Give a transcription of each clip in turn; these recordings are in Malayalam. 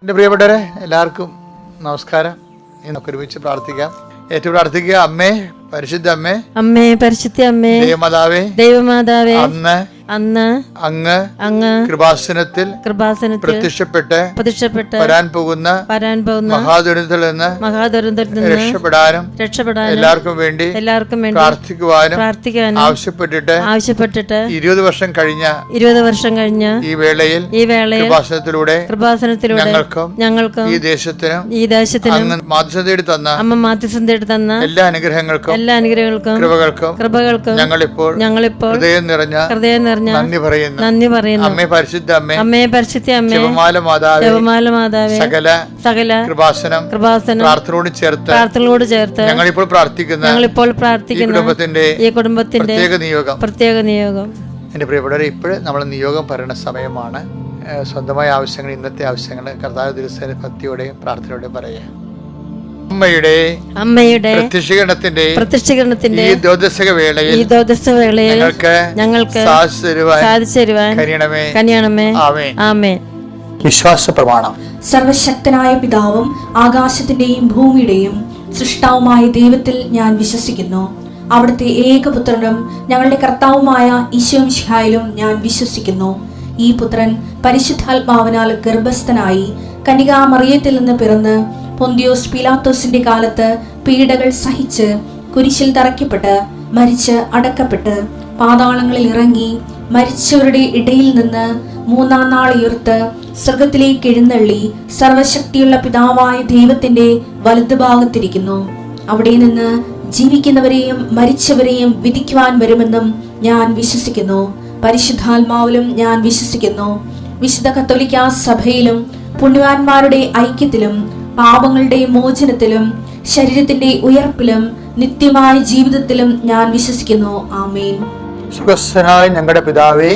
എൻ്റെ പ്രിയപ്പെട്ടവരെ എല്ലാവർക്കും നമസ്കാരം. നമുക്ക് ഒരുമിച്ച് പ്രാർത്ഥിക്കാം. ഏറ്റവും പ്രാർത്ഥിക്കുക. അമ്മേ, പരിശുദ്ധ അമ്മേ, അമ്മേ, പരിശുദ്ധ അമ്മേ, ദൈവമാതാവേ, അന്ന് അങ്ങ് കൃപാസനത്തിൽ പ്രത്യക്ഷപ്പെട്ട് വരാൻ പോകുന്ന മഹാദുരന്തത്തിൽ നിന്ന് രക്ഷപ്പെടാനും എല്ലാവർക്കും വേണ്ടി പ്രാർത്ഥിക്കുവാനും ആവശ്യപ്പെട്ടിട്ട് 20 വർഷം കഴിഞ്ഞ ഈ വേളയിൽ കൃപാസനത്തിലൂടെ ഞങ്ങൾക്കും ഈ ദേശത്തിനും അങ്ങ് മാധ്യസ്ഥതയുടെ തന്ന എല്ലാ അനുഗ്രഹങ്ങൾക്കും കൃപകൾക്കും ഞങ്ങളിപ്പോൾ ഹൃദയം നിറഞ്ഞ നന്ദി പറയുന്നു. അമ്മേ, പരിശുദ്ധ അമ്മേ, ജപമാല മാതാവേ, സകല കൃപാസനം പ്രാർത്ഥനയോട് ചേർത്ത് ഞങ്ങളിപ്പോൾ പ്രാർത്ഥിക്കുന്ന ഈ കുടുംബത്തിന്റെ പ്രത്യേക നിയോഗം. എന്റെ പ്രിയപ്പെട്ടവരെ, ഇപ്പോഴും നമ്മൾ നിയോഗം പറയുന്ന സമയമാണ്. സ്വന്തമായ ആവശ്യങ്ങൾ, ഇന്നത്തെ ആവശ്യങ്ങൾ കർത്താവ് ദിവസേന ഭക്തിയോടെയും പ്രാർത്ഥനയോടെയും പറയുക. അമ്മയുടെ പ്രത്യക്ഷീകരണത്തിന്റെ ഈ ദ്വാദശക വേളയിൽ ഞങ്ങൾക്ക് സാധിച്ചു തരുവാൻ കനിയണമേ. ആമേൻ. വിശ്വാസ പ്രമാണം. സർവശക്തനായ പിതാവും ആകാശത്തിന്റെയും ഭൂമിയുടെയും സൃഷ്ടാവുമായ ദൈവത്തിൽ ഞാൻ വിശ്വസിക്കുന്നു. അവിടുത്തെ ഏകപുത്രനും ഞങ്ങളുടെ കർത്താവുമായ ഈശോമിശിഹായിലും ഞാൻ വിശ്വസിക്കുന്നു. ഈ പുത്രൻ പരിശുദ്ധാത്മാവിനാൽ ഗർഭസ്ഥനായി കന്യകാമറിയത്തിൽ നിന്ന് പിറന്ന് പൊന്തിയോസ് പീലാത്തോസിന്റെ കാലത്ത് പീഡകൾ സഹിച്ച് കുരിശിൽ തറയ്ക്കപ്പെട്ട് മരിച്ച് അടക്കപ്പെട്ട് പാതാളങ്ങളിൽ ഇറങ്ങി മരിച്ചവരുടെ ഇടയിൽ നിന്ന് 3-ാം നാൾ ഉയർത്ത് സ്വർഗത്തിലേക്ക് എഴുന്നള്ളി സർവശക്തിയുള്ള പിതാവായ ദൈവത്തിന്റെ വലതുഭാഗത്തിരിക്കുന്നു. അവിടെ നിന്ന് ജീവിക്കുന്നവരെയും മരിച്ചവരെയും വിധിക്കുവാൻ വരുമെന്നും ഞാൻ വിശ്വസിക്കുന്നു. പരിശുദ്ധാത്മാവിലും ഞാൻ വിശ്വസിക്കുന്നു. വിശുദ്ധ കത്തോലിക്കാ സഭയിലും പുണ്യവാന്മാരുടെ ഐക്യത്തിലും പാപങ്ങളുടെ മോചനത്തിലും ശരീരത്തിന്റെ ഉയർപ്പിലും നിത്യമായ ജീവിതത്തിലും ഞാൻ വിശ്വസിക്കുന്നു. ആമേൻ. സുഖസ്ഥനായ ഞങ്ങളുടെ പിതാവേ,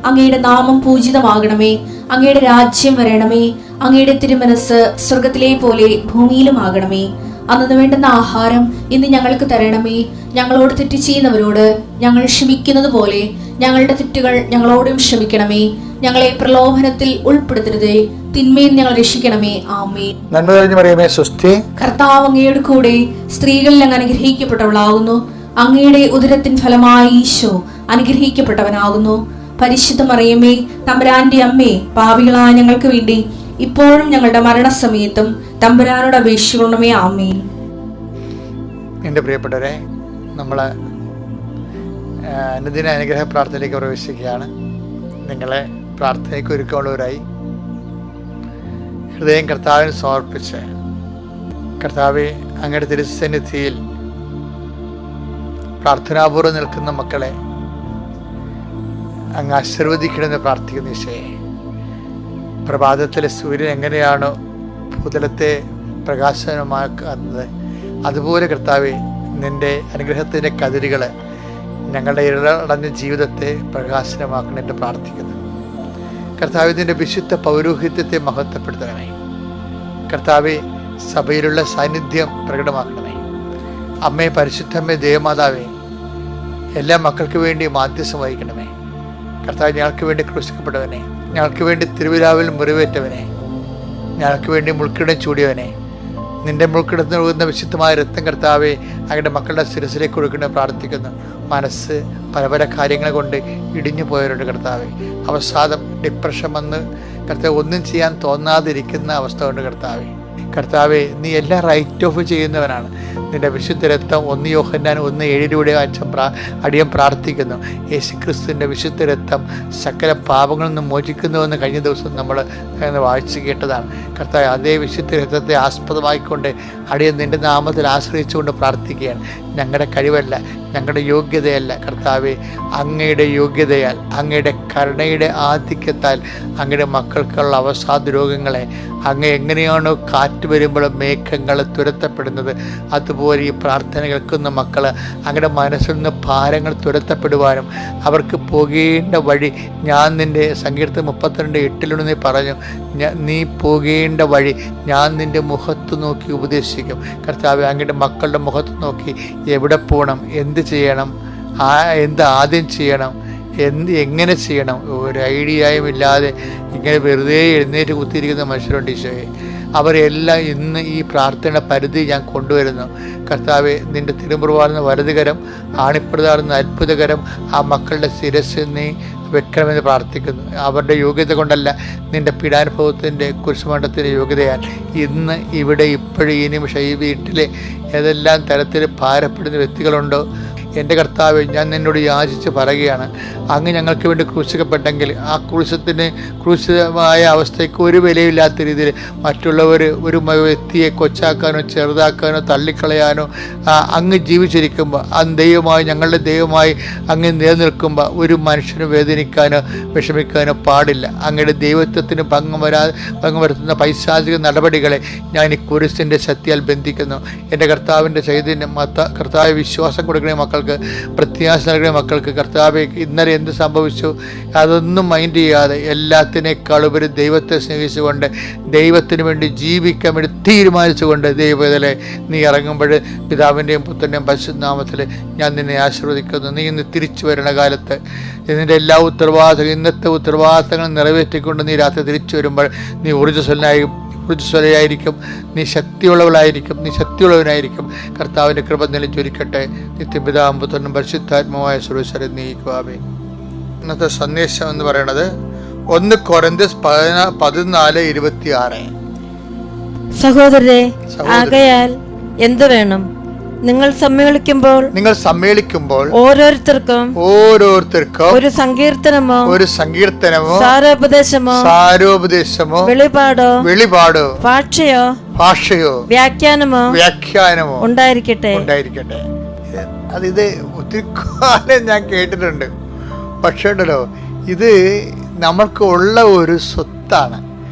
അങ്ങയുടെ നാമം പൂജിതമാകണമേ. അങ്ങയുടെ രാജ്യം വരണമേ. അങ്ങയുടെ തിരുമനസ് സ്വർഗത്തിലെ പോലെ ഭൂമിയിലും ആകണമേ. അന്നു വേണ്ടുന്ന ആഹാരം ഇന്ന് ഞങ്ങൾക്ക് തരണമേ. ഞങ്ങളോട് തെറ്റ് ചെയ്യുന്നവരോട് ഞങ്ങൾ ക്ഷമിക്കുന്നത് പോലെ ഞങ്ങളുടെ തെറ്റുകൾ ഞങ്ങളോടും ക്ഷമിക്കണമേ. ഞങ്ങളെ പ്രലോഭനത്തിൽ ഉൾപ്പെടുത്തരുതേ, തിന്മയിൽ ഞങ്ങൾ രക്ഷിക്കണമേ. ആമേൻ. നന്മ നിറഞ്ഞ മറിയമേ, സ്വസ്തി. കർത്താവ് അങ്ങയുടെ കൂടെ സ്ത്രീകളിൽ അങ്ങ് അനുഗ്രഹിക്കപ്പെട്ടവളാകുന്നു. അങ്ങയുടെ ഉദരത്തിൻ ഫലമായി ഈശോ അനുഗ്രഹിക്കപ്പെട്ടവനാകുന്നു. പരിശുദ്ധ മറിയമേ, തമ്പുരാന്റെ അമ്മേ, പാപികളായ ഞങ്ങൾക്ക് വേണ്ടി ഇപ്പോഴും ഞങ്ങളുടെ മരണസമയത്തും തമ്പുരാനോട് അപേക്ഷിക്കണമേ. ആമേൻ. എൻ്റെ പ്രിയപ്പെട്ടവരെ, നമ്മൾ അനുദിന അനുഗ്രഹ പ്രാർത്ഥനയിലേക്ക് പ്രവേശിക്കുകയാണ്. നിങ്ങളെ പ്രാർത്ഥനയ്ക്ക് ഒരുക്കമുള്ളവരായി ഹൃദയം കർത്താവിന് സമർപ്പിച്ച്, കർത്താവെ, അങ്ങയുടെ തിരുസന്നിധിയിൽ പ്രാർത്ഥനാപൂർവ്വം നിൽക്കുന്ന മക്കളെ അങ്ങ് ആശീർവദിക്കണമെന്ന് പ്രാർത്ഥിക്കുന്ന ഈശോയെ, പ്രഭാതത്തിലെ സൂര്യൻ എങ്ങനെയാണോ ഭൂതലത്തെ പ്രകാശനമാക്കുന്നത്, അതുപോലെ കർത്താവെ, നിൻ്റെ അനുഗ്രഹത്തിൻ്റെ കതിരുകൾ ഞങ്ങളുടെ ഇരളടഞ്ഞ ജീവിതത്തെ പ്രകാശനമാക്കണമെന്ന് പ്രാർത്ഥിക്കുന്നു. കർത്താവെ, നിൻ്റെ വിശുദ്ധ പൗരോഹിത്യത്തെ മഹത്വപ്പെടുത്തണമേ. കർത്താവെ, സഭയിലുള്ള സാന്നിധ്യം പ്രകടമാക്കണമേ. അമ്മേ, പരിശുദ്ധമ്മേ, ദേവമാതാവേ, എല്ലാ മക്കൾക്ക് വേണ്ടി മാധ്യസ്ഥം വഹിക്കണമേ. കർത്താവ്, ഞങ്ങൾക്ക് വേണ്ടി ക്രൂശിക്കപ്പെട്ടവനെ, ഞങ്ങൾക്ക് വേണ്ടി തിരുവിലാവിൽ മുറിവേറ്റവനെ, ഞങ്ങൾക്ക് വേണ്ടി മുൾക്കിടം ചൂടിയവനെ, നിന്റെ മുൾക്കിടത്തിന് ഒഴുകുന്ന വിശുദ്ധമായ രക്തം കർത്താവെ അങ്ങയുടെ മക്കളുടെ ശിരസിലേക്ക് കൊടുക്കണമെന്ന് പ്രാർത്ഥിക്കുന്നു. മനസ്സ് പല കാര്യങ്ങൾ കൊണ്ട് ഇടിഞ്ഞു പോയവരുണ്ട് കർത്താവെ. അവസാദം, ഡിപ്രഷൻ വന്ന് കർത്താവ് ഒന്നും ചെയ്യാൻ തോന്നാതിരിക്കുന്ന അവസ്ഥ കൊണ്ട് കർത്താവെ, നീ എല്ലാം റൈറ്റ് ഓഫ് ചെയ്യുന്നവനാണ്. നിന്റെ വിശുദ്ധ രക്തം 1 യോഹന്നാൻ 1:7 അടിയൻ പ്രാർത്ഥിക്കുന്നു. യേശുക്രിസ്തുവിൻ്റെ വിശുദ്ധ രക്തം സകല പാപങ്ങളിൽ നിന്നും മോചിക്കുന്നുവെന്ന് കഴിഞ്ഞ ദിവസം നമ്മൾ വായിച്ചു കേട്ടതാണ്. കർത്താവ്, അതേ വിശുദ്ധ രക്തത്തെ ആസ്പദമായിക്കൊണ്ട് അടിയൻ നിൻ്റെ നാമത്തിൽ ആശ്രയിച്ചുകൊണ്ട് പ്രാർത്ഥിക്കുകയാണ്. ഞങ്ങളുടെ കഴിവല്ല, ഞങ്ങളുടെ യോഗ്യതയല്ല കർത്താവെ, അങ്ങയുടെ യോഗ്യതയാൽ, അങ്ങയുടെ കരുണയുടെ ആധിക്യത്താൽ അങ്ങയുടെ മക്കൾക്കുള്ള അവസാദ രോഗങ്ങളെ അങ്ങ് എങ്ങനെയാണോ കാറ്റ് വരുമ്പോഴും മേഘങ്ങൾ തുരത്തപ്പെടുന്നത്, അതുപോലെ ഈ പ്രാർത്ഥന കേൾക്കുന്ന മക്കൾ അങ്ങയുടെ മനസ്സിൽ നിന്ന് ഭാരങ്ങൾ തുരത്തപ്പെടുവാനും അവർക്ക് പോകേണ്ട വഴി ഞാൻ നിൻ്റെ സങ്കീർത്തനം 32:8 നീ പറഞ്ഞു, നീ പോകേണ്ട വഴി ഞാൻ നിൻ്റെ മുഖത്ത് നോക്കി ഉപദേശിക്കും. കർത്താവെ, അങ്ങയുടെ മക്കളുടെ മുഖത്ത് നോക്കി എവിടെ പോകണം, എന്ത് ചെയ്യണം, എന്ത് ആദ്യം ചെയ്യണം, എങ്ങനെ ചെയ്യണം ഒരു ഐഡിയയും ഇല്ലാതെ ഇങ്ങനെ വെറുതെ എഴുന്നേറ്റ് കുത്തിയിരിക്കുന്ന മനുഷ്യരുണ്ട് ഈശോയെ. അവരെല്ലാം ഇന്ന് ഈ പ്രാർത്ഥനയുടെ പരിധി ഞാൻ കൊണ്ടുവരുന്നു. കർത്താവെ, നിൻ്റെ തിരുമുറുവാർന്ന വലതുകരം, ആണിപ്പുറതാർന്ന അത്ഭുതകരം ആ മക്കളുടെ ശിരസ് നീ വെക്കണമെന്ന് പ്രാർത്ഥിക്കുന്നു. അവരുടെ യോഗ്യത കൊണ്ടല്ല, നിൻ്റെ പീഡാനുഭവത്തിൻ്റെ കുരിശുമണ്ഡത്തിൻ്റെ യോഗ്യതയാൽ ഇന്ന് ഇവിടെ ഇപ്പോഴും ഈ നിമിഷം ഈ വീട്ടിലെ ഏതെല്ലാം തരത്തിൽ ഭാരപ്പെടുന്ന വ്യക്തികളുണ്ടോ, എൻ്റെ കർത്താവെ, ഞാൻ നിന്നോട് യാചിച്ച് പറയുകയാണ്, അങ്ങ് ഞങ്ങൾക്ക് വേണ്ടി ക്രൂശിക്കപ്പെട്ടെങ്കിൽ ആ ക്രൂശിതമായ അവസ്ഥയ്ക്ക് ഒരു വിലയില്ലാത്ത രീതിയിൽ മറ്റുള്ളവർ ഒരു വ്യക്തിയെ കൊച്ചാക്കാനോ ചെറുതാക്കാനോ തള്ളിക്കളയാനോ അങ്ങ് ജീവിച്ചിരിക്കുമ്പോൾ ദൈവമായി, ഞങ്ങളുടെ ദൈവമായി അങ്ങ് നിലനിൽക്കുമ്പോൾ ഒരു മനുഷ്യന് വേദനിക്കാനോ വിഷമിക്കാനോ പാടില്ല. അങ്ങയുടെ ദൈവത്വത്തിന് ഭംഗം വരുത്തുന്ന പൈശാചിക നടപടികളെ ഞാൻ ഈ കുരിശിൻ്റെ ശക്തിയാൽ ബന്ധിക്കുന്നു. എൻ്റെ കർത്താവിൻ്റെ ചൈതന്യം കർത്താവ് വിശ്വാസം കൊടുക്കണേ മക്കൾക്ക്, പ്രത്യാശ നൽകണേ മക്കൾക്ക്. കർത്താവെ, ഇന്നലെ എന്ത് സംഭവിച്ചു അതൊന്നും മൈൻഡ് ചെയ്യാതെ എല്ലാത്തിനേക്കാളുപരി ദൈവത്തെ സ്നേഹിച്ചുകൊണ്ട് ദൈവത്തിന് വേണ്ടി ജീവിക്കാൻ വേണ്ടി തീരുമാനിച്ചുകൊണ്ട് ദൈവത്തിലെ നീ ഇറങ്ങുമ്പോൾ പിതാവിൻ്റെയും പുത്രൻ്റെയും പരിശുദ്ധനാമത്തിൽ ഞാൻ നിന്നെ ആശീർവദിക്കുന്നു. നീ ഇന്ന് തിരിച്ചു വരുന്ന കാലത്ത് ഇതിൻ്റെ എല്ലാ ഇന്നത്തെ ഉത്തരവാദിത്തങ്ങൾ നിറവേറ്റിക്കൊണ്ട് നീ രാത്രി തിരിച്ചു വരുമ്പോൾ നീ ഊർജ്ജസ്വലയായിരിക്കും, നീ ശക്തിയുള്ളവളായിരിക്കും, നീ ശക്തിയുള്ളവനായിരിക്കും. കർത്താവിൻ്റെ കൃപ നിലച്ചൊരിക്കട്ടെ. നിത്യപിതാവും പുത്രനും പരിശുദ്ധാത്മാവായ സർവ്വശരം നീക്കുവാമേ. ഇന്നത്തെ സന്ദേശം എന്ന് പറയുന്നത് 1 കൊരിന്ത്യർ 14:26. സഹോദരരെ, ആകയാൽ എന്ത് വേണം? നിങ്ങൾ സമ്മേളിക്കുമ്പോൾ ഓരോരുത്തർക്കും ഒരു സങ്കീർത്തനമോ സാരോപദേശമോ വെളിപാടോ ഭാഷയോ വ്യാഖ്യാനമോ ഉണ്ടായിരിക്കട്ടെ. ഇത് ഒത്തിരി കാലം ഞാൻ കേട്ടിട്ടുണ്ട്. പക്ഷേ ഉണ്ടല്ലോ, ഇത് നമ്മൾക്ക് ഉള്ള ഒരു സ്വത്താണ്.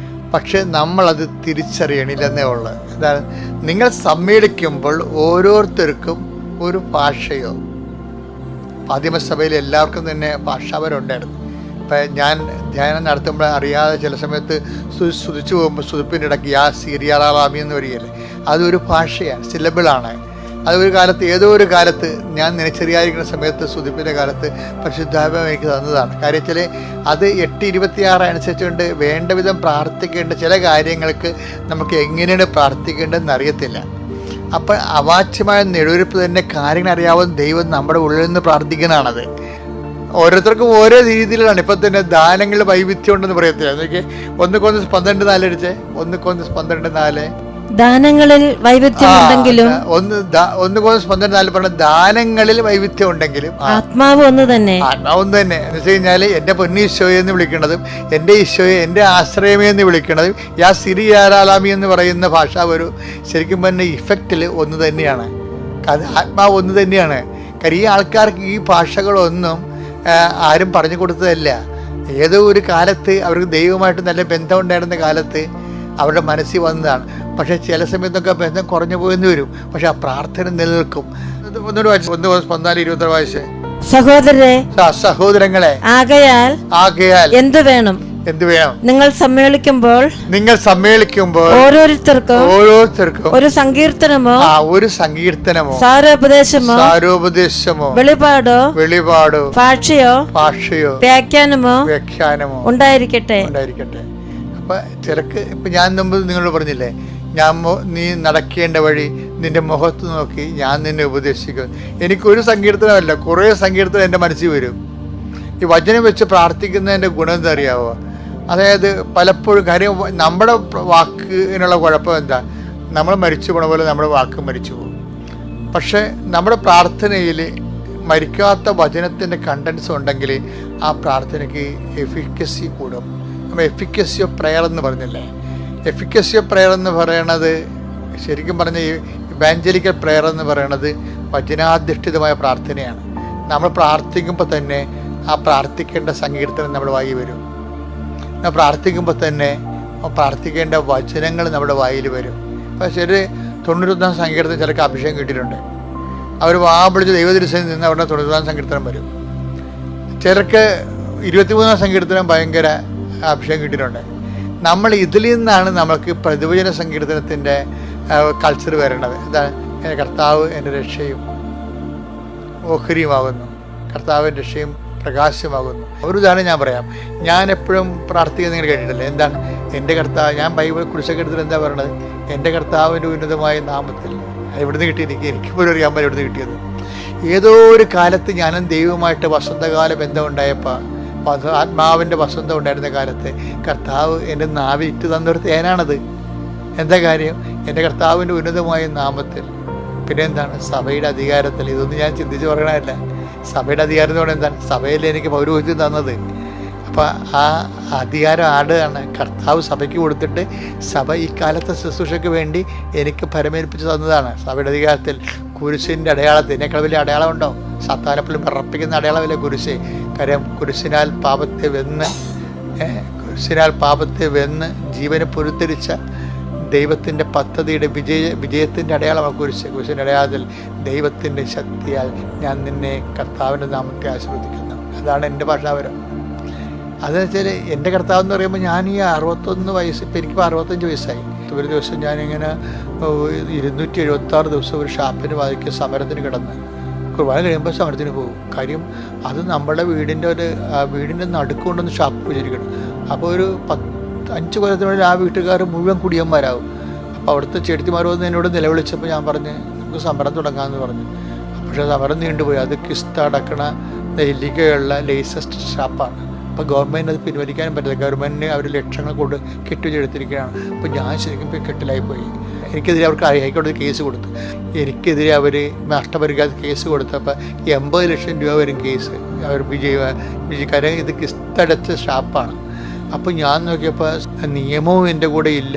പക്ഷെ നമ്മളത് തിരിച്ചറിയണില്ലെന്നേ ഉള്ളു. എന്താണ്? നിങ്ങൾ സമ്മേളിക്കുമ്പോൾ ഓരോരുത്തർക്കും ഒരു ഭാഷയോ, ആദിമസഭയിൽ എല്ലാവർക്കും തന്നെ ഭാഷാപരമുണ്ടായിരുന്നു. ഇപ്പം ഞാൻ ധ്യാനം നടത്തുമ്പോൾ അറിയാതെ ചില സമയത്ത് സ്തുതിച്ചു പോകുമ്പോൾ സ്തുതിപ്പിൻ്റെ ഇടയ്ക്ക് യാ സീരിയാറാമി എന്ന് വരികയല്ലേ, അതൊരു ഭാഷയാണ്, സിലബിളാണ്. അതൊരു കാലത്ത്, ഏതോ ഒരു കാലത്ത് ഞാൻ നിനച്ചറിയാതിരിക്കുന്ന സമയത്ത് സ്തുതിപ്പിൻ്റെ കാലത്ത് പരിശുദ്ധാത്മാവ് എനിക്ക് തന്നതാണ്. കാര്യം വെച്ചാൽ അത് 8:26 അനുസരിച്ചുകൊണ്ട് വേണ്ട വിധം പ്രാർത്ഥിക്കേണ്ട ചില കാര്യങ്ങൾക്ക് നമുക്ക് എങ്ങനെയാണ് പ്രാർത്ഥിക്കേണ്ടതെന്ന് അറിയത്തില്ല. അപ്പോൾ അവാച്യമായ നെടുവീർപ്പ് തന്നെ കാര്യങ്ങൾ അറിയാവുന്ന ദൈവം നമ്മുടെ ഉള്ളിൽ നിന്ന് പ്രാർത്ഥിക്കുന്നതാണത്. ഓരോരുത്തർക്കും ഓരോ രീതിയിലാണ്. ഇപ്പം തന്നെ ദാനങ്ങൾ വൈവിധ്യം ഉണ്ടെന്ന് പറയത്തില്ല. അതൊക്കെ 1 കൊരിന്ത്യർ 12:4 അടിച്ചേ. 1 കൊരിന്ത്യർ 12:4. ദാനങ്ങളിൽ വൈവിധ്യം ഉണ്ടെങ്കിലും 1 കൊരിന്ത്യർ 12:4 പറഞ്ഞ ദാനങ്ങളിൽ വൈവിധ്യം ഉണ്ടെങ്കിലും ആത്മാവ് ഒന്ന് തന്നെ. എന്ന് വെച്ച് കഴിഞ്ഞാൽ എൻ്റെ പൊന്നീശോയെ എന്ന് വിളിക്കുന്നതും എൻ്റെ ഈശോയെ എൻ്റെ ആശ്രയമേ എന്ന് വിളിക്കുന്നതും യാ സിരിയാരാലാമി എന്ന് പറയുന്ന ഭാഷ ഒരു ശരിക്കും പറഞ്ഞ ഇഫക്റ്റിൽ ഒന്ന് തന്നെയാണ്. അത് ആത്മാവ് ഒന്ന് തന്നെയാണ്. കാര്യം ഈ ആൾക്കാർക്ക് ഈ ഭാഷകളൊന്നും ആരും പറഞ്ഞു കൊടുത്തതല്ല. ഏതോ ഒരു കാലത്ത് അവർക്ക് ദൈവമായിട്ട് നല്ല ബന്ധം ഉണ്ടായിരുന്ന കാലത്ത് അവരുടെ മനസ്സിൽ വന്നതാണ്. പക്ഷേ ചില സമയത്തൊക്കെ ബന്ധം കുറഞ്ഞു പോയെന്ന് വരും. പക്ഷെ ആ പ്രാർത്ഥന നിലനിൽക്കും. 1 കൊരിന്ത്യർ 14:26 വായിച്ചേ. സഹോദരങ്ങളെ, ആകയാൽ എന്ത് വേണം? നിങ്ങൾ സമ്മേളിക്കുമ്പോൾ ഓരോരുത്തർക്കും ഒരു സങ്കീർത്തനമോ സാരോപദേശമോ വെളിപാടോ ഭാഷയോ വ്യാഖ്യാനമോ ഉണ്ടായിരിക്കട്ടെ. അപ്പം ചിലക്ക് ഇപ്പം ഞാൻ മുമ്പ് നിങ്ങളോട് പറഞ്ഞില്ലേ, നീ നടക്കേണ്ട വഴി നിന്റെ മുഖത്ത് നോക്കി ഞാൻ നിന്നെ ഉപദേശിക്കും. എനിക്കൊരു സങ്കീർത്തനമല്ല, കുറേ സങ്കീർത്തനം എൻ്റെ മനസ്സിൽ വരും. ഈ വചനം വെച്ച് പ്രാർത്ഥിക്കുന്നതിൻ്റെ ഗുണം എന്താ അറിയാവോ? അതായത് പലപ്പോഴും കാര്യം നമ്മുടെ വാക്കിനുള്ള കുഴപ്പം എന്താ, നമ്മൾ മരിച്ചു പോണ പോലെ നമ്മുടെ വാക്ക് മരിച്ചു പോകും. പക്ഷേ നമ്മുടെ പ്രാർത്ഥനയിൽ മരിക്കാത്ത വചനത്തിൻ്റെ കണ്ടൻസ് ഉണ്ടെങ്കിൽ ആ പ്രാർത്ഥനയ്ക്ക് എഫിക്കസി കൂടും. നമ്മൾ എഫിക്കസി ഓഫ് പ്രെയർ എന്ന് പറഞ്ഞില്ലേ? എഫിക്കസി ഓഫ് പ്രെയർ എന്ന് പറയണത് ശരിക്കും പറഞ്ഞ ഇവാഞ്ചലിക്കൽ പ്രെയർ എന്ന് പറയണത് വചനാധിഷ്ഠിതമായ പ്രാർത്ഥനയാണ്. നമ്മൾ പ്രാർത്ഥിക്കുമ്പോൾ തന്നെ ആ പ്രാർത്ഥിക്കേണ്ട സങ്കീർത്തനം നമ്മുടെ വായിൽ വരും. പ്രാർത്ഥിക്കുമ്പോൾ തന്നെ പ്രാർത്ഥിക്കേണ്ട വചനങ്ങൾ നമ്മുടെ വായിൽ വരും. അപ്പോൾ ശരി 91 സങ്കീർത്തനം ചിലർക്ക് അഭിഷേകം കിട്ടിയിട്ടുണ്ട്. അവർ വിളിച്ച് ദൈവദൃശ്യം നിന്ന് അവിടെ 91 സങ്കീർത്തനം വരും. ചിലർക്ക് 23 സങ്കീർത്തനം ഭയങ്കര അഭിഷേകം കിട്ടിയിട്ടുണ്ട്. നമ്മൾ ഇതിൽ നിന്നാണ് നമുക്ക് പ്രതിവചന സങ്കീർത്തനത്തിൻ്റെ കൾച്ചർ വരേണ്ടത്. എന്താണ്? കർത്താവ് എൻ്റെ രക്ഷയും ഓഹരിയുമാകുന്നു. കർത്താവിൻ്റെ രക്ഷയും പ്രകാശമാകുന്നു. ഒരു ഉദാഹരണം ഞാൻ പറയാം. ഞാൻ എപ്പോഴും പ്രാർത്ഥിക്കുന്നത് നിങ്ങൾ കേട്ടിട്ടില്ലേ? എന്താണ്? എൻ്റെ കർത്താവ്, ഞാൻ ബൈബിൾ കുരിശൊക്കെ എടുത്തിട്ട് എന്താ പറയണത്? എൻ്റെ കർത്താവിൻ്റെ ഉന്നതമായ നാമത്തിൽ. എവിടുന്ന് കിട്ടി? എനിക്ക് പോലും അറിയാൻ പറ്റും എവിടുന്ന് കിട്ടിയത്. ഏതോ ഒരു കാലത്ത് ഞാനും ദൈവവുമായിട്ട് വസന്തകാല ബന്ധം ഉണ്ടായപ്പോൾ, ആത്മാവിൻ്റെ വസന്തം ഉണ്ടായിരുന്ന കാലത്ത് കർത്താവ് എൻ്റെ നാവിൽ ഇട്ട് തന്നൊരു തേനാണത്. എന്താ കാര്യം? എൻ്റെ കർത്താവിൻ്റെ ഉന്നതമായ നാമത്തിൽ. പിന്നെ എന്താണ്? സഭയുടെ അധികാരത്തിൽ. ഇതൊന്നും ഞാൻ ചിന്തിച്ച് പറയണമല്ല. സഭയുടെ അധികാരം എന്ന് പറഞ്ഞാൽ എന്താണ്? സഭയിൽ എനിക്ക് പൗരോഹിത്യം തന്നത്. അപ്പോൾ ആ അധികാരം ആടുകയാണ്. കർത്താവ് സഭയ്ക്ക് കൊടുത്തിട്ട് സഭ ഈ കാലത്തെ ശുശ്രൂഷയ്ക്ക് വേണ്ടി എനിക്ക് പരമേൽപ്പിച്ച് തന്നതാണ്. സഭയുടെ അധികാരത്തിൽ കുരിശിൻ്റെ അടയാളത്തിൽ ഇതിനേക്കാൾ വലിയ അടയാളം ഉണ്ടോ? സത്താനപ്പലും പറപ്പിക്കുന്ന അടയാളമില്ല കുരിശ്. കാര്യം കുരിശിനാൽ പാപത്തെ വെന്ന് ജീവനെ പൊരുത്തരിച്ച ദൈവത്തിൻ്റെ പദ്ധതിയുടെ വിജയത്തിൻ്റെ അടയാളമാണ് കുരിശ്. കുരിശിൻ്റെ അടയാളത്തിൽ ദൈവത്തിൻ്റെ ശക്തിയാൽ ഞാൻ നിന്നെ കർത്താവിൻ്റെ നാമത്തെ ആശീർവദിക്കുന്നു. അതാണ് എൻ്റെ ഭാഷാപരം. അതെന്ന് വെച്ചാൽ എൻ്റെ കർത്താവ് എന്ന് പറയുമ്പോൾ ഞാൻ ഈ 61 വയസ്സ്, ഇപ്പം എനിക്കിപ്പോൾ 65 വയസ്സായി. ഒരു ദിവസം ഞാനിങ്ങനെ 276 ദിവസം ഒരു ഷാപ്പിന് വായിക്കുക സമരത്തിന് കിടന്ന് കുർബാന കഴിയുമ്പോൾ സമരത്തിന് പോകും. കാര്യം അത് നമ്മുടെ വീടിൻ്റെ നടുക്കുകൊണ്ടൊന്ന് ഷാപ്പ് വെച്ചിരിക്കണം. അപ്പോൾ ഒരു 5 കൊല്ലത്തിനുള്ളിൽ ആ വീട്ടുകാർ മുഴുവൻ കുടിയന്മാരാകും. അപ്പോൾ അവിടുത്തെ ചെടുത്തിമാർ വന്ന് എന്നോട് നിലവിളിച്ചപ്പോൾ ഞാൻ പറഞ്ഞ് നമുക്ക് സമരം തുടങ്ങാമെന്ന് പറഞ്ഞു. പക്ഷേ സമരം നീണ്ടുപോയി. അത് കിസ്ത അടക്കണ നെല്ലിക്കയുള്ള ലേസസ്റ്റ് ഷാപ്പാണ്. അപ്പോൾ ഗവൺമെൻറ് അത് പിൻവലിക്കാനും പറ്റില്ല. ഗവൺമെൻറ്റിന് അവർ ലക്ഷങ്ങൾ കൊണ്ട് കെട്ടിച്ചെടുത്തിരിക്കുകയാണ്. അപ്പോൾ ഞാൻ ശരിക്കും ഇപ്പോൾ കെട്ടിലായിപ്പോയി. എനിക്കെതിരെ അവർക്ക് ഹൈക്കോടതി കേസ് കൊടുത്തു. എനിക്കെതിരെ അവർ നഷ്ടപരിഹാര കേസ് കൊടുത്തപ്പോൾ 80 ലക്ഷം രൂപ വരും കേസ്. അവർ വിജയിക്കാരെ ഇത് കിസ്തടച്ച ഷാപ്പാണ്. അപ്പോൾ ഞാൻ നോക്കിയപ്പോൾ നിയമവും എൻ്റെ കൂടെ ഇല്ല.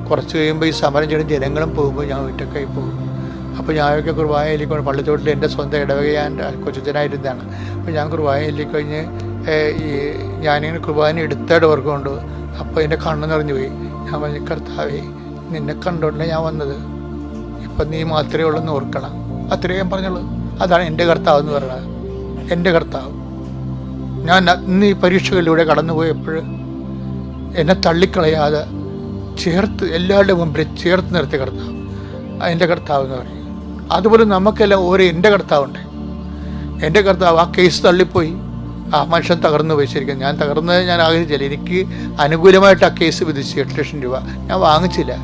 കുറച്ച് കഴിയുമ്പോൾ ഈ സമരം ചെയ്യുന്ന ജനങ്ങളും പോകുമ്പോൾ ഞാൻ ഒറ്റക്കായി പോകും. അപ്പോൾ ഞാനൊക്കെ കുർബാനയിലേക്ക് പള്ളിത്തോട്ടിൽ എൻ്റെ സ്വന്തം ഇടവക ഞാൻ കൊച്ചുച്ചനായിരുന്നതാണ്. അപ്പോൾ ഞാൻ കുർബാനയിലേക്ക് കഴിഞ്ഞ് ഞാനിങ്ങനെ കുർബാന എടുത്തായിട്ട് ഓർക്കുന്നുണ്ട്. അപ്പോൾ എൻ്റെ കണ്ണ് നിറഞ്ഞു പോയി. ഞാൻ പറഞ്ഞു, കർത്താവേ, നിന്നെ കണ്ടുകൊണ്ടേ ഞാൻ വന്നത്. ഇപ്പം നീ മാത്രമേ ഉള്ളെന്ന് ഓർക്കണം. അത്രയും ഞാൻ പറഞ്ഞുള്ളൂ. അതാണ് എൻ്റെ കർത്താവ് എന്ന് പറയുന്നത്. എൻ്റെ കർത്താവ്. ഞാൻ ഇന്ന് ഈ പരീക്ഷകളിലൂടെ കടന്നുപോയപ്പോൾ എന്നെ തള്ളിക്കളയാതെ എല്ലാവരുടെ മുമ്പിൽ ചേർത്ത് നിർത്തിയ കർത്താവ് എൻ്റെ കർത്താവ് എന്ന് പറയും. അതുപോലെ നമുക്കെല്ലാം ഓരോ എൻ്റെ കർത്താവുണ്ട്. എൻ്റെ കർത്താവ് ആ കേസ് തള്ളിപ്പോയി. ആ മനുഷ്യൻ തകർന്നു പോയി. ശരിക്കും ഞാൻ തകർന്നത് ഞാൻ ആഗ്രഹിച്ചില്ല. എനിക്ക് അനുകൂലമായിട്ട് ആ കേസ് വിധിച്ചു 8 ലക്ഷം രൂപ. ഞാൻ വാങ്ങിച്ചില്ല.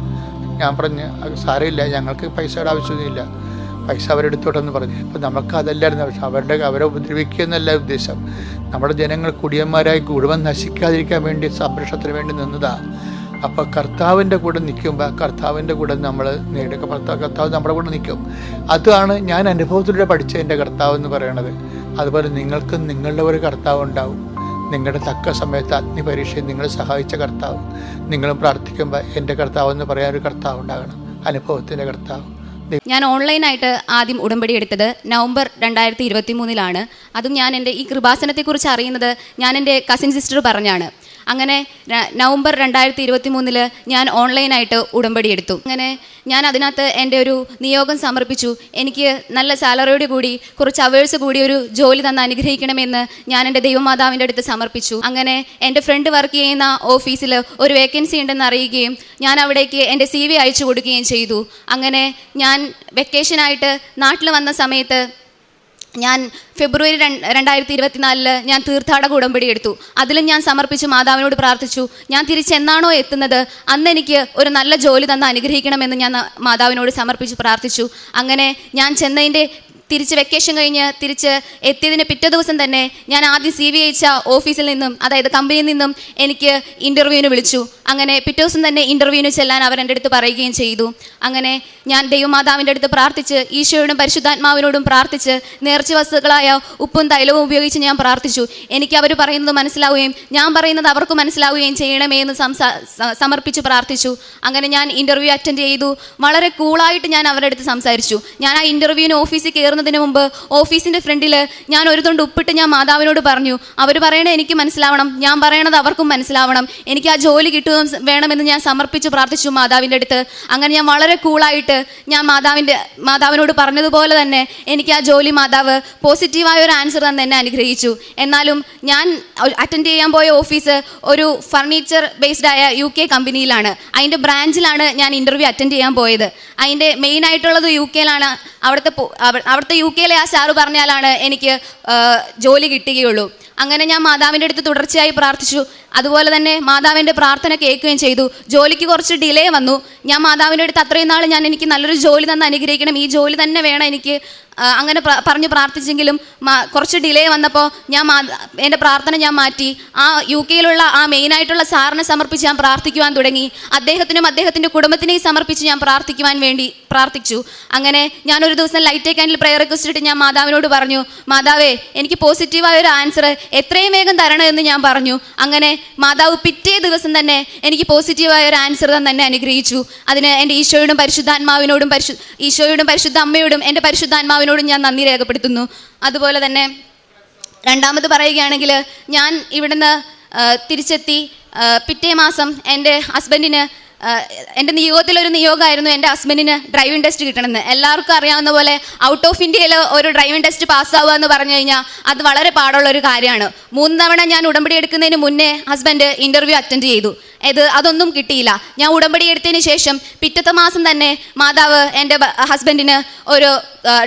ഞാൻ പറഞ്ഞ് അത് സാരമില്ല, ഞങ്ങൾക്ക് പൈസയുടെ ആവശ്യമൊന്നുമില്ല, പൈസ അവരെടുത്തോട്ടെന്ന് പറഞ്ഞു. അപ്പം നമുക്ക് അതല്ലായിരുന്നു ആവശ്യം. അവരെ ഉപദ്രവിക്കുക എന്നല്ല ഉദ്ദേശം. നമ്മുടെ ജനങ്ങൾ കുടിയന്മാരായി കുടുംബം നശിക്കാതിരിക്കാൻ വേണ്ടി സംരക്ഷണത്തിന് വേണ്ടി നിന്നതാണ്. അപ്പോൾ കർത്താവിൻ്റെ കൂടെ നിൽക്കുമ്പോൾ കർത്താവിൻ്റെ കൂടെ നമ്മൾ നേടുക. കർത്താവ് നമ്മുടെ കൂടെ നിൽക്കും. അതാണ് ഞാൻ അനുഭവത്തിലൂടെ പഠിച്ച എൻ്റെ കർത്താവ് എന്ന് പറയണത്. അതുപോലെ നിങ്ങൾക്കും നിങ്ങളുടെ ഒരു കർത്താവ് ഉണ്ടാവും. നിങ്ങളുടെ തക്ക സമയത്ത് അഗ്നിപരീക്ഷയിൽ നിങ്ങളെ സഹായിച്ച കർത്താവ്. നിങ്ങളും പ്രാർത്ഥിക്കുമ്പോൾ എൻ്റെ കർത്താവ് എന്ന് പറയാനൊരു കർത്താവ് ഉണ്ടാകണം. അനുഭവത്തിൻ്റെ കർത്താവ്. ഞാൻ ഓൺലൈനായിട്ട് ആദ്യം ഉടമ്പടി എടുത്തത് നവംബർ 2023 അതും ഞാൻ എൻ്റെ ഈ കൃപാസനത്തെക്കുറിച്ച് അറിയുന്നത് ഞാൻ എൻ്റെ കസിൻ സിസ്റ്റർ പറഞ്ഞാണ്. അങ്ങനെ നവംബർ 2023 ഞാൻ ഓൺലൈനായിട്ട് ഉടമ്പടി എടുത്തു. അങ്ങനെ ഞാൻ അതിനകത്ത് എൻ്റെ ഒരു നിയോഗം സമർപ്പിച്ചു. എനിക്ക് നല്ല സാലറിയോട് കൂടി കുറച്ച് അവേഴ്സ് കൂടി ഒരു ജോലി തന്ന് അനുഗ്രഹിക്കണമെന്ന് ഞാൻ എൻ്റെ ദൈവമാതാവിൻ്റെ അടുത്ത് സമർപ്പിച്ചു. അങ്ങനെ എൻ്റെ ഫ്രണ്ട് വർക്ക് ചെയ്യുന്ന ഓഫീസിൽ ഒരു വേക്കൻസി ഉണ്ടെന്ന് അറിയുകയും ഞാൻ അവിടേക്ക് എൻ്റെ CV അയച്ചു കൊടുക്കുകയും ചെയ്തു. അങ്ങനെ ഞാൻ വെക്കേഷനായിട്ട് നാട്ടിൽ വന്ന സമയത്ത് ഞാൻ ഫെബ്രുവരി 2024 ഞാൻ തീർത്ഥാടക ഉടമ്പടി എടുത്തു. അതിലും ഞാൻ സമർപ്പിച്ചു, മാതാവിനോട് പ്രാർത്ഥിച്ചു, ഞാൻ തിരിച്ചെന്നാണോ എത്തുന്നത് അന്ന് എനിക്ക് ഒരു നല്ല ജോലി തന്ന് അനുഗ്രഹിക്കണമെന്ന് ഞാൻ മാതാവിനോട് സമർപ്പിച്ചു പ്രാർത്ഥിച്ചു. അങ്ങനെ ഞാൻ ചെന്നതിൻ്റെ തിരിച്ച് വെക്കേഷൻ കഴിഞ്ഞ് തിരിച്ച് എത്തിയതിന് പിറ്റേ ദിവസം തന്നെ ഞാൻ ആദ്യം CV അയച്ച ഓഫീസിൽ നിന്നും, അതായത് കമ്പനിയിൽ നിന്നും എനിക്ക് ഇൻ്റർവ്യൂവിന് വിളിച്ചു. അങ്ങനെ പിറ്റേ ദിവസം തന്നെ ഇൻ്റർവ്യൂവിന് ചെല്ലാൻ അവരെൻ്റെ അടുത്ത് പറയുകയും ചെയ്തു. അങ്ങനെ ഞാൻ ദൈവമാതാവിൻ്റെ അടുത്ത് പ്രാർത്ഥിച്ച് ഈശോയോടും പരിശുദ്ധാത്മാവിനോടും പ്രാർത്ഥിച്ച് നേർച്ച വസ്തുക്കളായ ഉപ്പും തൈലവും ഉപയോഗിച്ച് ഞാൻ പ്രാർത്ഥിച്ചു. എനിക്ക് അവർ പറയുന്നത് മനസ്സിലാവുകയും ഞാൻ പറയുന്നത് അവർക്ക് മനസ്സിലാവുകയും ചെയ്യണമേ എന്ന് സമർപ്പിച്ച് പ്രാർത്ഥിച്ചു. അങ്ങനെ ഞാൻ ഇൻ്റർവ്യൂ അറ്റൻഡ് ചെയ്തു. വളരെ കൂളായിട്ട് ഞാൻ അവരുടെ അടുത്ത് സംസാരിച്ചു. ഞാൻ ആ ഇൻ്റർവ്യൂവിന് ഓഫീസിൽ കയറുന്നതിന് മുമ്പ് ഓഫീസിൻ്റെ ഫ്രണ്ടിൽ ഞാൻ ഒരു തൊണ്ട് ഉപ്പിട്ട് ഞാൻ മാതാവിനോട് പറഞ്ഞു, അവർ പറയണത് എനിക്ക് മനസ്സിലാവണം, ഞാൻ പറയണത് അവർക്കും മനസ്സിലാവണം, എനിക്ക് ആ ജോലി കിട്ടുകയും വേണമെന്ന് ഞാൻ സമർപ്പിച്ച് പ്രാർത്ഥിച്ചു മാതാവിൻ്റെ അടുത്ത്. അങ്ങനെ ഞാൻ വളരെ കൂളായിട്ട് ഞാൻ മാതാവിനോട് പറഞ്ഞതുപോലെ തന്നെ എനിക്ക് ആ ജോലി മാതാവ് പോസിറ്റീവായ ഒരു ആൻസർ തന്നെ എന്നെ അനുഗ്രഹിച്ചു. എന്നാലും ഞാൻ അറ്റൻഡ് ചെയ്യാൻ പോയ ഓഫീസ് ഒരു ഫർണിച്ചർ ബേസ്ഡ് ആയ UK കമ്പനിയിലാണ്. അതിൻ്റെ ബ്രാഞ്ചിലാണ് ഞാൻ ഇൻ്റർവ്യൂ അറ്റൻഡ് ചെയ്യാൻ പോയത്. അതിൻ്റെ മെയിൻ ആയിട്ടുള്ളത് UK അവിടുത്തെ UK ആ സാറ് പറഞ്ഞാലാണ് എനിക്ക് ജോലി കിട്ടുകയുള്ളൂ. അങ്ങനെ ഞാൻ മാതാവിൻ്റെ അടുത്ത് തുടർച്ചയായി പ്രാർത്ഥിച്ചു. അതുപോലെ തന്നെ മാതാവിൻ്റെ പ്രാർത്ഥന കേൾക്കുകയും ചെയ്തു. ജോലിക്ക് കുറച്ച് ഡിലേ വന്നു. ഞാൻ മാതാവിൻ്റെ അടുത്ത് അത്രയും നാൾ എനിക്ക് നല്ലൊരു ജോലി തന്ന് അനുഗ്രഹിക്കണം, ഈ ജോലി തന്നെ വേണം എനിക്ക്, അങ്ങനെ പറഞ്ഞ് പ്രാർത്ഥിച്ചെങ്കിലും കുറച്ച് ഡിലേ വന്നപ്പോൾ എൻ്റെ പ്രാർത്ഥന ഞാൻ മാറ്റി. ആ UK ആ മെയിനായിട്ടുള്ള സാറിനെ സമർപ്പിച്ച് ഞാൻ പ്രാർത്ഥിക്കുവാൻ തുടങ്ങി. അദ്ദേഹത്തിനും അദ്ദേഹത്തിൻ്റെ കുടുംബത്തിനെയും സമർപ്പിച്ച് ഞാൻ പ്രാർത്ഥിച്ചു. അങ്ങനെ ഞാനൊരു ദിവസം ലൈറ്റ് ക്യാൻഡിൽ പ്രെയർ റിക്വസ്റ്റ് ഇട്ട് ഞാൻ മാതാവിനോട് പറഞ്ഞു, മാതാവേ എനിക്ക് പോസിറ്റീവായ ഒരു ആൻസർ എത്രയും വേഗം തരണമെന്ന് ഞാൻ പറഞ്ഞു. അങ്ങനെ മാതാവ് പിറ്റേ ദിവസം തന്നെ എനിക്ക് പോസിറ്റീവായ ഒരു ആൻസർ തന്നെ അനുഗ്രഹിച്ചു. അതിന് എൻ്റെ ഈശോയോടും പരിശുദ്ധാത്മാവിനോടും ഈശോയോടും പരിശുദ്ധ അമ്മയോടും എൻ്റെ പരിശുദ്ധാത്മാവിനോടും ഞാൻ നന്ദി രേഖപ്പെടുത്തുന്നു. അതുപോലെ തന്നെ രണ്ടാമത് പറയുകയാണെങ്കിൽ, ഞാൻ ഇവിടുന്ന് തിരിച്ചെത്തി പിറ്റേ മാസം എൻ്റെ ഹസ്ബൻഡിന്, എൻ്റെ നിയോഗത്തിലൊരു നിയോഗമായിരുന്നു എൻ്റെ ഹസ്ബൻഡിന് ഡ്രൈവിംഗ് ടെസ്റ്റ് കിട്ടണമെന്ന്. എല്ലാവർക്കും അറിയാവുന്ന പോലെ ഔട്ട് ഓഫ് ഇന്ത്യയിൽ ഒരു ഡ്രൈവിംഗ് ടെസ്റ്റ് പാസ്സാവുക എന്ന് പറഞ്ഞു കഴിഞ്ഞാൽ അത് വളരെ പാടുള്ളൊരു കാര്യമാണ്. 3 തവണ ഞാൻ ഉടമ്പടി എടുക്കുന്നതിന് മുന്നേ ഹസ്ബൻഡ് ഇൻ്റർവ്യൂ അറ്റൻഡ് ചെയ്തു. അതൊന്നും കിട്ടിയില്ല. ഞാൻ ഉടമ്പടി എടുത്തതിന് ശേഷം പിറ്റത്തെ മാസം തന്നെ മാതാവ് എൻ്റെ ഹസ്ബൻഡിന് ഒരു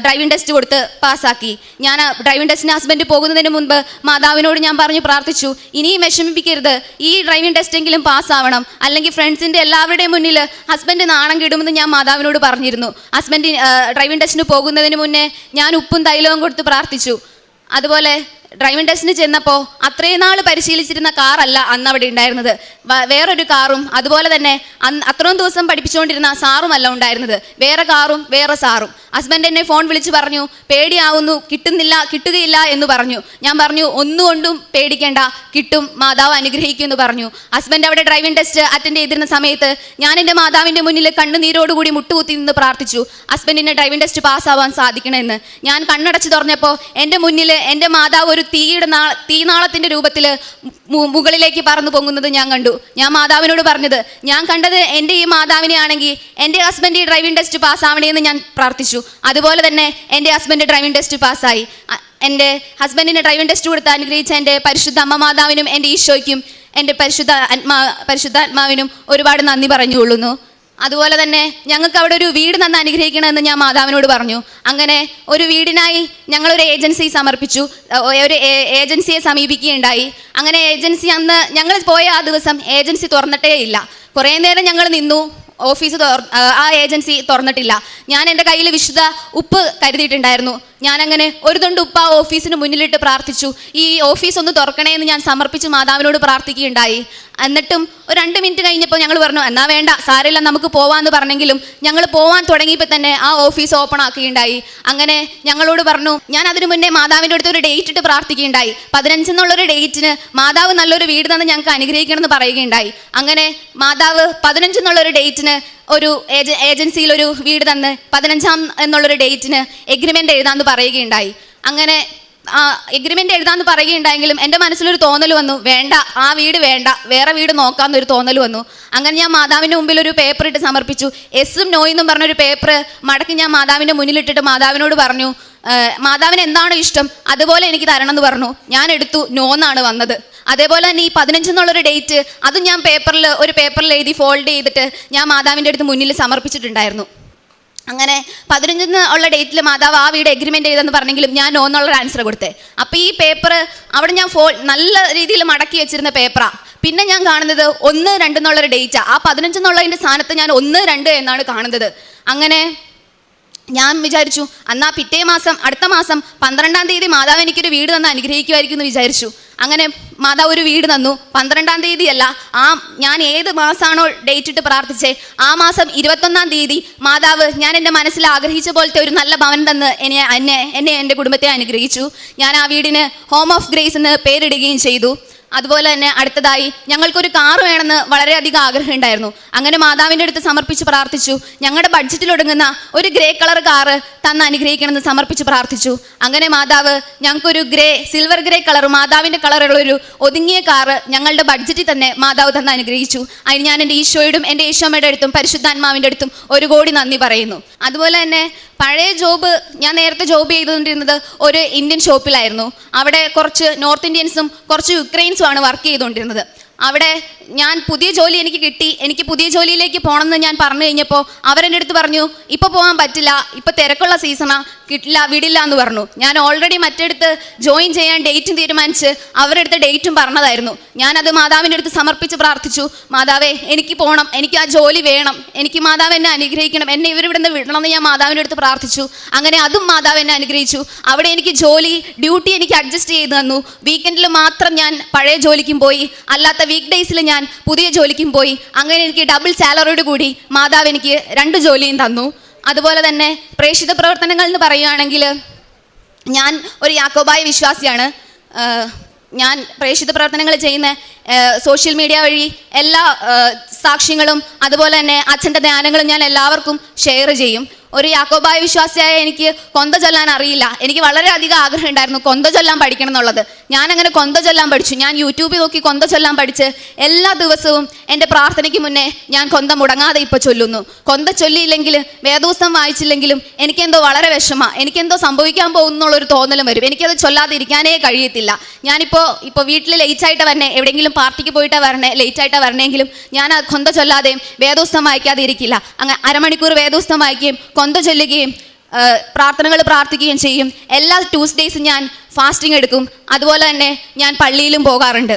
ഡ്രൈവിംഗ് ടെസ്റ്റ് കൊടുത്ത് പാസ്സാക്കി. ഞാൻ ഡ്രൈവിംഗ് ടെസ്റ്റിന് ഹസ്ബൻഡ് പോകുന്നതിന് മുൻപ് മാതാവിനോട് ഞാൻ പ്രാർത്ഥിച്ചു, ഇനിയും വിഷമിപ്പിക്കരുത്, ഈ ഡ്രൈവിംഗ് ടെസ്റ്റെങ്കിലും പാസ്സാവണം, അല്ലെങ്കിൽ ഫ്രണ്ട്സിൻ്റെ എല്ലാവരുടെയും മുന്നിൽ ഹസ്ബൻഡ് നാണം കിടുമെന്ന് ഞാൻ മാതാവിനോട് പറഞ്ഞിരുന്നു. ഹസ്ബൻഡ് ഡ്രൈവിംഗ് ടെസ്റ്റിന് പോകുന്നതിന് മുന്നേ ഞാൻ ഉപ്പും തൈലവും കൊടുത്ത് പ്രാർത്ഥിച്ചു. അതുപോലെ ഡ്രൈവിംഗ് ടെസ്റ്റിന് ചെന്നപ്പോൾ അത്രയും നാൾ പരിശീലിച്ചിരുന്ന കാറല്ല അന്ന് അവിടെ ഉണ്ടായിരുന്നത്, വേറൊരു കാറും അതുപോലെ തന്നെ അത്രയും ദിവസം പഠിപ്പിച്ചുകൊണ്ടിരുന്ന സാറുമല്ല ഉണ്ടായിരുന്നത്, വേറെ കാറും വേറെ സാറും. ഹസ്ബൻഡ് എന്നെ ഫോൺ വിളിച്ച് പറഞ്ഞു, പേടിയാവുന്നു, കിട്ടുകയില്ല എന്ന് പറഞ്ഞു. ഞാൻ പറഞ്ഞു, ഒന്നുകൊണ്ടും പേടിക്കേണ്ട, കിട്ടും, മാതാവ് അനുഗ്രഹിക്കും എന്ന് പറഞ്ഞു. ഹസ്ബൻഡ് അവിടെ ഡ്രൈവിംഗ് ടെസ്റ്റ് അറ്റൻഡ് ചെയ്തിരുന്ന സമയത്ത് ഞാൻ എൻ്റെ മാതാവിൻ്റെ മുന്നിൽ കണ്ണുനീരോടുകൂടി മുട്ടുകുത്തി നിന്ന് പ്രാർത്ഥിച്ചു, ഹസ്ബൻഡിന് ഡ്രൈവിംഗ് ടെസ്റ്റ് പാസ്സാവാൻ സാധിക്കണമെന്ന്. ഞാൻ കണ്ണടച്ച് തുറന്നപ്പോൾ എൻ്റെ മുന്നിൽ എൻ്റെ മാതാവ് ഒരു തീനാളത്തിൻ്റെ രൂപത്തിൽ മുകളിലേക്ക് പറന്നു പൊങ്ങുന്നത് ഞാൻ കണ്ടു. ഞാൻ മാതാവിനോട് പറഞ്ഞത്, ഞാൻ കണ്ടത് എൻ്റെ ഈ മാതാവിനെ ആണെങ്കിൽ എൻ്റെ ഹസ്ബൻഡ് ഈ ഡ്രൈവിംഗ് ടെസ്റ്റ് പാസ്സാവണേന്ന് ഞാൻ പ്രാർത്ഥിച്ചു. അതുപോലെ തന്നെ എൻ്റെ ഹസ്ബൻഡ് ഡ്രൈവിംഗ് ടെസ്റ്റ് പാസ്സായി. എൻ്റെ ഹസ്ബൻഡിന് ഡ്രൈവിംഗ് ടെസ്റ്റ് കൊടുത്ത് അനുഗ്രഹിച്ച എൻ്റെ പരിശുദ്ധ അമ്മ മാതാവിനും എൻ്റെ ഈശോയ്ക്കും എൻ്റെ പരിശുദ്ധാത്മാവിനും ഒരുപാട് നന്ദി പറഞ്ഞുകൊള്ളുന്നു. അതുപോലെ തന്നെ ഞങ്ങൾക്ക് അവിടെ ഒരു വീട് തന്ന് അനുഗ്രഹിക്കണമെന്ന് ഞാൻ മാതാവിനോട് പറഞ്ഞു. അങ്ങനെ ഒരു വീടിനായി ഞങ്ങളൊരു ഏജൻസി സമർപ്പിച്ചു, ഒരു ഏജൻസിയെ സമീപിക്കുകയുണ്ടായി. അങ്ങനെ ഏജൻസി അന്ന് ഞങ്ങൾ പോയ ആ ദിവസം ഏജൻസി തുറന്നിട്ടേ ഇല്ല. കുറേ നേരം ഞങ്ങൾ നിന്നു, ആ ഏജൻസി തുറന്നിട്ടില്ല. ഞാൻ എൻ്റെ കയ്യിൽ വിശുദ്ധ ഉപ്പ് കരുതിയിട്ടുണ്ടായിരുന്നു. ഞാനങ്ങനെ ഒരു തൊണ്ട് ഉപ്പ് ആ ഓഫീസിന് മുന്നിലിട്ട് പ്രാർത്ഥിച്ചു, ഈ ഓഫീസ് ഒന്ന് തുറക്കണേ എന്ന് ഞാൻ സമർപ്പിച്ച് മാതാവിനോട് പ്രാർത്ഥിക്കുകയുണ്ടായി. എന്നിട്ടും ഒരു 2 മിനിറ്റ് കഴിഞ്ഞപ്പോൾ ഞങ്ങൾ പറഞ്ഞു, എന്നാ വേണ്ട, സാരമില്ല, നമുക്ക് പോവാമെന്ന് പറഞ്ഞെങ്കിലും ഞങ്ങൾ പോവാൻ തുടങ്ങിയപ്പോൾ തന്നെ ആ ഓഫീസ് ഓപ്പൺ ആക്കുകയുണ്ടായി. അങ്ങനെ ഞങ്ങളോട് പറഞ്ഞു, ഞാൻ അതിനു മുന്നേ മാതാവിൻ്റെ അടുത്ത് ഒരു ഡേറ്റ് ഇട്ട് പ്രാർത്ഥിക്കുകയുണ്ടായി. 15 എന്നുള്ളൊരു ഡേറ്റിന് മാതാവ് നല്ലൊരു വീട് തന്ന് ഞങ്ങൾക്ക് അനുഗ്രഹിക്കണം എന്ന് പറയുകയുണ്ടായി. അങ്ങനെ മാതാവ് 15 എന്നുള്ളൊരു ഡേറ്റിന് ഒരു ഏജൻസിയിൽ ഒരു വീട് തന്ന് 15 എന്നുള്ളൊരു ഡേറ്റിന് എഗ്രിമെൻ്റ് എഴുതാമെന്ന് പറയുകയുണ്ടായി. അങ്ങനെ എഗ്രിമെൻ്റ് എഴുതാമെന്ന് പറയുകയുണ്ടായെങ്കിലും എൻ്റെ മനസ്സിലൊരു തോന്നൽ വന്നു, വേണ്ട, ആ വീട് വേണ്ട, വേറെ വീട് നോക്കാമെന്നൊരു തോന്നൽ വന്നു. അങ്ങനെ ഞാൻ മാതാവിൻ്റെ മുമ്പിൽ ഒരു പേപ്പർ ഇട്ട് സമർപ്പിച്ചു. എസും നോയെന്നും പറഞ്ഞൊരു പേപ്പർ മടക്കി ഞാൻ മാതാവിൻ്റെ മുന്നിലിട്ടിട്ട് മാതാവിനോട് പറഞ്ഞു, മാതാവിന് എന്താണോ ഇഷ്ടം അതുപോലെ എനിക്ക് തരണം എന്ന് പറഞ്ഞു. ഞാൻ എടുത്തു, നോന്നാണ് വന്നത്. അതേപോലെ തന്നെ ഈ 15 എന്നുള്ളൊരു ഡേറ്റ് അതും ഞാൻ ഒരു പേപ്പറിൽ എഴുതി ഫോൾഡ് ചെയ്തിട്ട് ഞാൻ മാതാവിൻ്റെ അടുത്ത് മുന്നിൽ സമർപ്പിച്ചിട്ടുണ്ടായിരുന്നു. അങ്ങനെ 15 ഉള്ള ഡേറ്റിൽ മാതാവ് ആ വീട് എഗ്രിമെൻ്റ് ചെയ്തെന്ന് പറഞ്ഞെങ്കിലും ഞാൻ നോ എന്നുള്ളൊരു ആൻസർ കൊടുത്തേ. അപ്പോൾ ഈ പേപ്പർ അവിടെ ഞാൻ നല്ല രീതിയിൽ മടക്കി വെച്ചിരുന്ന പേപ്പറാണ്. പിന്നെ ഞാൻ കാണുന്നത് 1, 2 എന്നുള്ളൊരു ഡേറ്റാണ്. ആ 15 എന്നുള്ളതിൻ്റെ സ്ഥാനത്ത് ഞാൻ 1, 2 എന്നാണ് കാണുന്നത്. അങ്ങനെ ഞാൻ വിചാരിച്ചു, എന്നാൽ പിറ്റേ മാസം, അടുത്ത മാസം 12-ാം തീയതി മാതാവ് എനിക്കൊരു വീട് തന്ന് അനുഗ്രഹിക്കുമായിരിക്കും എന്ന് വിചാരിച്ചു. അങ്ങനെ മാതാവ് ഒരു വീട് തന്നു. 12-ാം തീയതിയല്ല, ഞാൻ ഏത് മാസമാണോ ഡേറ്റ് ഇട്ട് പ്രാർത്ഥിച്ചേ ആ മാസം 21-ാം തീയതി മാതാവ് ഞാൻ എൻ്റെ മനസ്സിൽ ആഗ്രഹിച്ച പോലത്തെ ഒരു നല്ല ഭവൻ തന്ന് എന്നെ എൻ്റെ കുടുംബത്തെ അനുഗ്രഹിച്ചു. ഞാൻ ആ വീടിന് ഹോം ഓഫ് ഗ്രേസ് എന്ന് പേരിടുകയും ചെയ്തു. അതുപോലെ തന്നെ അടുത്തതായി ഞങ്ങൾക്കൊരു കാറ് വേണമെന്ന് വളരെയധികം ആഗ്രഹം ഉണ്ടായിരുന്നു. അങ്ങനെ മാതാവിൻ്റെ അടുത്ത് സമർപ്പിച്ച് പ്രാർത്ഥിച്ചു. ഞങ്ങളുടെ ബഡ്ജറ്റിൽ ഒടുങ്ങുന്ന ഒരു ഗ്രേ കളർ കാറ് തന്ന് അനുഗ്രഹിക്കണമെന്ന് സമർപ്പിച്ച് പ്രാർത്ഥിച്ചു. അങ്ങനെ മാതാവ് ഞങ്ങൾക്കൊരു സിൽവർ ഗ്രേ കളർ, മാതാവിൻ്റെ കളറുള്ളൊരു ഒതുങ്ങിയ കാറ് ഞങ്ങളുടെ ബഡ്ജറ്റിൽ തന്നെ മാതാവ് തന്ന് അനുഗ്രഹിച്ചു. അതിന് ഞാൻ എൻ്റെ ഈശോയോടും എൻ്റെ ഈശോമ്മയുടെ അടുത്തും പരിശുദ്ധാത്മാവിൻ്റെ അടുത്തും 1 കോടി നന്ദി പറയുന്നു. അതുപോലെ തന്നെ പഴയ ജോബ്, ഞാൻ നേരത്തെ ജോബ് ചെയ്തുകൊണ്ടിരുന്നത് ഒരു ഇന്ത്യൻ ഷോപ്പിലായിരുന്നു. അവിടെ കുറച്ച് നോർത്ത് ഇന്ത്യൻസും കുറച്ച് യുക്രൈൻസും ആണ് വർക്ക് ചെയ്തുകൊണ്ടിരുന്നത്. അവിടെ ഞാൻ പുതിയ ജോലി എനിക്ക് കിട്ടി, എനിക്ക് പുതിയ ജോലിയിലേക്ക് പോകണമെന്ന് ഞാൻ പറഞ്ഞു കഴിഞ്ഞപ്പോൾ അവരെൻ്റെ അടുത്ത് പറഞ്ഞു ഇപ്പോൾ പോകാൻ പറ്റില്ല, ഇപ്പോൾ തിരക്കുള്ള സീസണാ, കിട്ടില്ല, വിടില്ല എന്ന് പറഞ്ഞു. ഞാൻ ഓൾറെഡി മറ്റടുത്ത് ജോയിൻ ചെയ്യാൻ ഡേറ്റും തീരുമാനിച്ച് അവരുടെ അടുത്ത് ഡേറ്റും പറഞ്ഞതായിരുന്നു. ഞാനത് മാതാവിൻ്റെ അടുത്ത് സമർപ്പിച്ച് പ്രാർത്ഥിച്ചു, മാതാവേ എനിക്ക് പോകണം, എനിക്ക് ആ ജോലി വേണം, എനിക്ക് മാതാവ് എന്നെ അനുഗ്രഹിക്കണം, എന്നെ ഇവരിവിടുന്ന് വിടണമെന്ന് ഞാൻ മാതാവിൻ്റെ അടുത്ത് പ്രാർത്ഥിച്ചു. അങ്ങനെ അതും മാതാവ് എന്നെ അനുഗ്രഹിച്ചു. അവിടെ എനിക്ക് ജോലി ഡ്യൂട്ടി എനിക്ക് അഡ്ജസ്റ്റ് ചെയ്ത് തന്നു. വീക്കെൻഡിൽ മാത്രം ഞാൻ പഴയ ജോലിക്കും പോയി, അല്ലാത്ത വീക്ക് ഡേയ്സിൽ ഞാൻ പുതിയ ജോലിക്കും പോയി. അങ്ങനെ എനിക്ക് ഡബിൾ സാലറിയോട് കൂടി മാതാവ് എനിക്ക് 2 ജോലിയും തന്നു. അതുപോലെ തന്നെ പ്രേക്ഷിത പ്രവർത്തനങ്ങൾ എന്ന് പറയുകയാണെങ്കിൽ ഞാൻ ഒരു യാക്കോബായ വിശ്വാസിയാണ്. ഞാൻ പ്രേക്ഷിത പ്രവർത്തനങ്ങൾ ചെയ്യുന്ന സോഷ്യൽ മീഡിയ വഴി എല്ലാ സാക്ഷ്യങ്ങളും അതുപോലെ തന്നെ അച്ഛൻ്റെ ധ്യാനങ്ങളും ഞാൻ എല്ലാവർക്കും ഷെയർ ചെയ്യും. ഒരു യാക്കോബായ വിശ്വാസിയായ എനിക്ക് കൊന്ത ചൊല്ലാൻ അറിയില്ല. എനിക്ക് വളരെയധികം ആഗ്രഹം ഉണ്ടായിരുന്നു കൊന്ത ചൊല്ലാൻ പഠിക്കണം എന്നുള്ളത്. ഞാനങ്ങനെ കൊന്ത ചൊല്ലാൻ പഠിച്ചു. ഞാൻ യൂട്യൂബിൽ നോക്കി കൊന്ത ചൊല്ലാൻ പഠിച്ച് എല്ലാ ദിവസവും എൻ്റെ പ്രാർത്ഥനയ്ക്ക് മുന്നേ ഞാൻ കൊന്ത മുടങ്ങാതെ ഇപ്പോൾ ചൊല്ലുന്നു. കൊന്ത ചൊല്ലിയില്ലെങ്കിൽ, വേദപുസ്തകം വായിച്ചില്ലെങ്കിലും എനിക്കെന്തോ വളരെ വിഷമമാണ്, എനിക്കെന്തോ സംഭവിക്കാൻ പോകുന്നുള്ളൊരു തോന്നലും വരും. എനിക്കത് ചൊല്ലാതെ ഇരിക്കാനേ കഴിയത്തില്ല. ഞാനിപ്പോൾ വീട്ടിൽ ലേറ്റായിട്ട് വരണേ, എവിടെയെങ്കിലും പാർട്ടിക്ക് പോയിട്ടാണ് വരണേ, ലേറ്റായിട്ടാണ് വരണമെങ്കിലും ഞാൻ ആ കൊന്ത ചൊല്ലാതെയും വേദപുസ്തകം വായിക്കാതെ ഇരിക്കില്ല. അങ്ങനെ അരമണിക്കൂർ വേദപുസ്തകം വായിക്കുകയും കൊന്ത ചൊല്ലുകയും പ്രാർത്ഥനകൾ പ്രാർത്ഥിക്കുകയും ചെയ്യും. എല്ലാ ട്യൂസ്ഡേയ്സും ഞാൻ ഫാസ്റ്റിംഗ് എടുക്കും. അതുപോലെ തന്നെ ഞാൻ പള്ളിയിലും പോകാറുണ്ട്.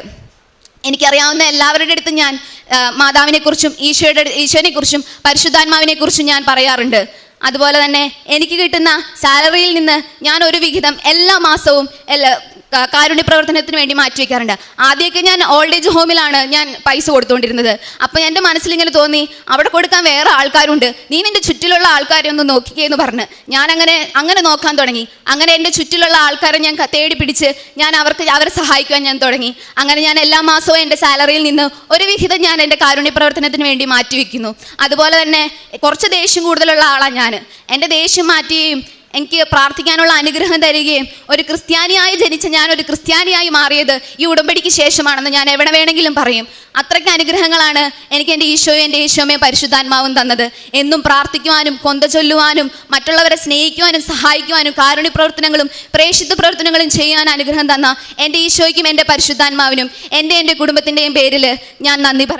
എനിക്കറിയാവുന്ന എല്ലാവരുടെ അടുത്തും ഞാൻ മാതാവിനെക്കുറിച്ചും ഈശോനെക്കുറിച്ചും പരിശുദ്ധാത്മാവിനെക്കുറിച്ചും ഞാൻ പറയാറുണ്ട്. അതുപോലെ തന്നെ എനിക്ക് കിട്ടുന്ന സാലറിയിൽ നിന്ന് ഞാൻ ഒരു വിഹിതം എല്ലാ മാസവും കാരുണ്യ പ്രവർത്തനത്തിന് വേണ്ടി മാറ്റിവെക്കാറുണ്ട്. ആദ്യമൊക്കെ ഞാൻ ഓൾഡ് ഏജ് ഹോമിലാണ് ഞാൻ പൈസ കൊടുത്തുകൊണ്ടിരുന്നത്. അപ്പോൾ എൻ്റെ മനസ്സിലിങ്ങനെ തോന്നി, അവിടെ കൊടുക്കാൻ വേറെ ആൾക്കാരുണ്ട്, നീ നിൻ്റെ ചുറ്റിലുള്ള ആൾക്കാരെ ഒന്ന് നോക്കിക്കേന്ന് പറഞ്ഞ് ഞാൻ അങ്ങനെ നോക്കാൻ തുടങ്ങി. അങ്ങനെ എൻ്റെ ചുറ്റിലുള്ള ആൾക്കാരെ ഞാൻ തേടി പിടിച്ച് ഞാൻ അവരെ സഹായിക്കുവാൻ ഞാൻ തുടങ്ങി. അങ്ങനെ ഞാൻ എല്ലാ മാസവും എൻ്റെ സാലറിയിൽ നിന്ന് ഒരു വിഹിതം ഞാൻ എൻ്റെ കാരുണ്യ പ്രവർത്തനത്തിന് വേണ്ടി മാറ്റിവെക്കുന്നു. അതുപോലെ തന്നെ കുറച്ച് ദേഷ്യം കൂടുതലുള്ള ആളാണ് ഞാൻ. എൻ്റെ ദേഷ്യം മാറ്റുകയും എനിക്ക് പ്രാർത്ഥിക്കാനുള്ള അനുഗ്രഹം തരികയും ഒരു ക്രിസ്ത്യാനിയായി ജനിച്ച ഞാൻ ഒരു ക്രിസ്ത്യാനിയായി മാറിയത് ഈ ഉടമ്പടിക്ക് ശേഷമാണെന്ന് ഞാൻ എവിടെ വേണമെങ്കിലും പറയും. അത്രയ്ക്ക് അനുഗ്രഹങ്ങളാണ് എനിക്ക് എൻ്റെ ഈശോയും എൻ്റെ ഈശോമയും പരിശുദ്ധാത്മാവും തന്നത്. എന്നും പ്രാർത്ഥിക്കുവാനും കൊന്ത ചൊല്ലുവാനും മറ്റുള്ളവരെ സ്നേഹിക്കുവാനും സഹായിക്കുവാനും കാരുണ്യ പ്രവർത്തനങ്ങളും പ്രേക്ഷിത പ്രവർത്തനങ്ങളും ചെയ്യാൻ അനുഗ്രഹം തന്ന എൻ്റെ ഈശോയ്ക്കും എൻ്റെ പരിശുദ്ധാത്മാവിനും എൻ്റെ കുടുംബത്തിൻ്റെയും പേരിൽ ഞാൻ നന്ദി പറയും.